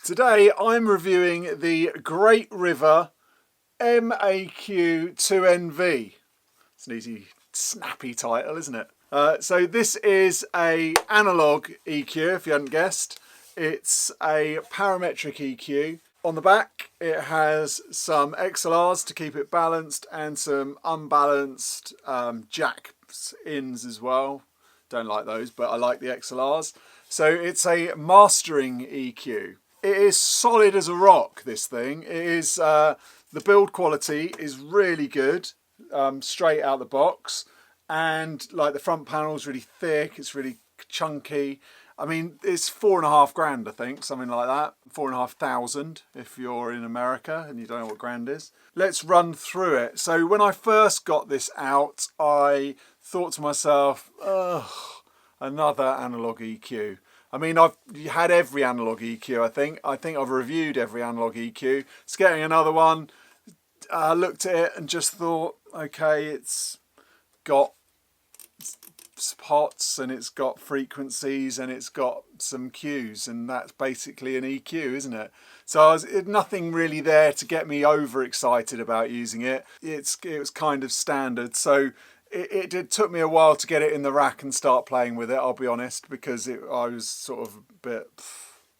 Today I'm reviewing the Great River MAQ-2NV. It's an easy, snappy title, isn't it? So this is a analog EQ, if you hadn't guessed. It's a parametric EQ. On the back it has some XLRs to keep it balanced and some unbalanced jacks ins as well. Don't like those, but I like the XLRs. So it's a mastering EQ. It is solid as a rock, this thing. It is, the build quality is really good, straight out the box. And like the front panel is really thick, it's really chunky. I mean, it's £4,500, I think, something like that. 4,500 if you're in America and you don't know what grand is. Let's run through it. So when I first got this out, I thought to myself, ugh, another analog EQ. I mean, I've had every analog EQ, I think. I think I've reviewed every analog EQ. It's getting another one. I looked at it and just thought, okay, it's got pots and it's got frequencies and it's got some cues, and that's basically an EQ, isn't it? So nothing really there to get me overexcited about using it. It was kind of standard. So it took me a while to get it in the rack and start playing with it, I'll be honest, because I was sort of a bit...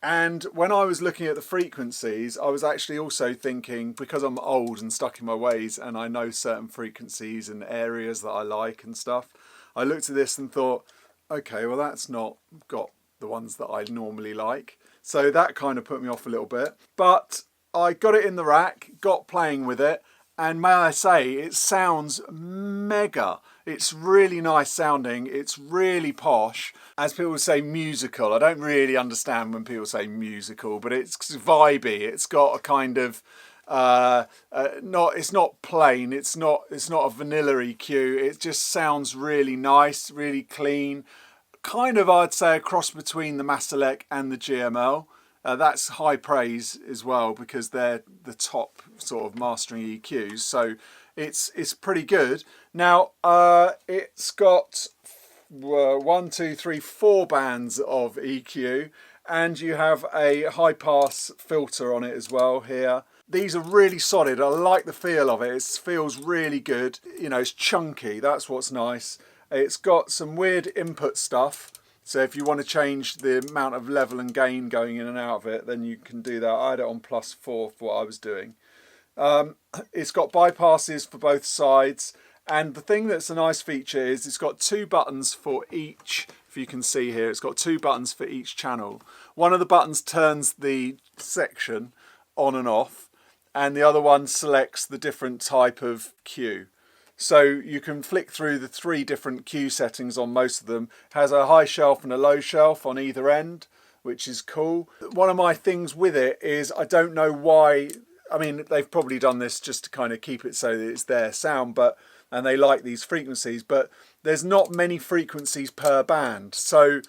And when I was looking at the frequencies, I was actually also thinking, because I'm old and stuck in my ways and I know certain frequencies and areas that I like and stuff, I looked at this and thought, okay, well that's not got the ones that I normally like. So that kind of put me off a little bit. But I got it in the rack, got playing with it, and may I say, it sounds mega. It's really nice sounding. It's really posh. As people say, musical. I don't really understand when people say musical, but it's vibey. It's got a kind of it's not plain. It's not a vanilla EQ. It just sounds really nice, really clean. Kind of, I'd say, a cross between the Masterlek and the GML. That's high praise as well, because they're the top sort of mastering EQs. So it's pretty good. Now it's got 1, 2, 3, 4 bands of EQ, and you have a high pass filter on it as well here. These are really solid. I like the feel of it. It feels really good. You know, it's chunky. That's what's nice. It's got some weird input stuff. So if you want to change the amount of level and gain going in and out of it, then you can do that. I had it on +4 for what I was doing. It's got bypasses for both sides. And the thing that's a nice feature is it's got 2 buttons for each. If you can see here, it's got 2 buttons for each channel. One of the buttons turns the section on and off, and the other one selects the different type of cue. So you can flick through the 3 different cue settings on most of them. It has a high shelf and a low shelf on either end, which is cool. One of my things with it is I don't know why. I mean, they've probably done this just to kind of keep it so that it's their sound, and they like these frequencies, but there's not many frequencies per band. So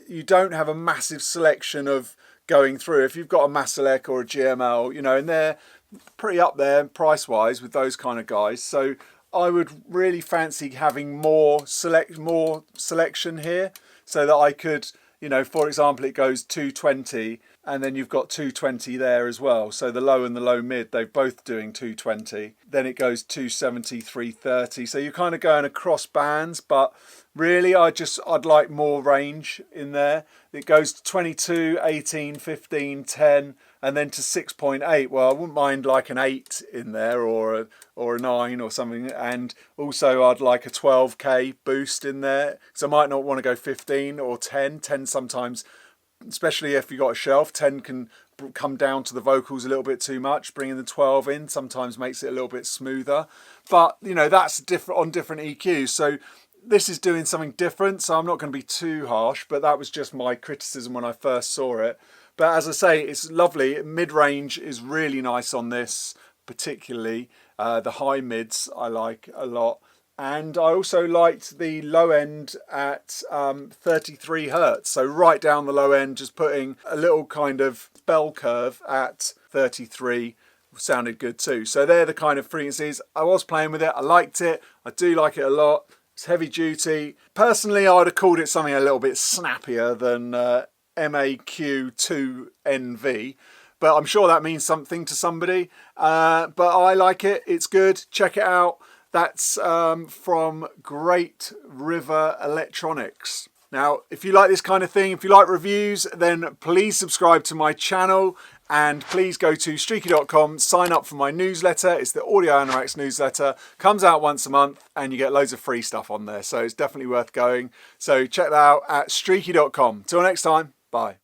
you don't have a massive selection of going through. If you've got a Masterlek or a GML, you know, and they're pretty up there price-wise with those kind of guys. So I would really fancy having more selection here, so that I could, you know, for example, it goes 220 and then you've got 220 there as well. So the low and the low mid, they're both doing 220. Then it goes 270, 330. So you're kind of going across bands, but really I'd like more range in there. It goes to 22, 18, 15, 10, and then to 6.8. Well, I wouldn't mind like an 8 in there, or a 9 or something. And also I'd like a 12k boost in there. So I might not want to go 15 or 10. 10 sometimes, especially if you've got a shelf, 10 can come down to the vocals a little bit too much. Bringing the 12 in sometimes makes it a little bit smoother. But, you know, that's different on different EQs. So this is doing something different, so I'm not going to be too harsh, but that was just my criticism when I first saw it. But as I say, it's lovely. Mid-range is really nice on this, particularly. The high mids I like a lot. And I also liked the low end at 33 Hertz. So right down the low end, just putting a little kind of bell curve at 33 sounded good too. So they're the kind of frequencies. I was playing with it. I liked it. I do like it a lot. It's heavy duty. Personally, I would have called it something a little bit snappier than MAQ2NV. But I'm sure that means something to somebody. But I like it. It's good. Check it out. That's from Great River Electronics. Now, if you like this kind of thing, if you like reviews, then please subscribe to my channel and please go to streaky.com, sign up for my newsletter. It's the Audio Anoraks newsletter. Comes out once a month and you get loads of free stuff on there. So it's definitely worth going. So check that out at streaky.com. Till next time, bye.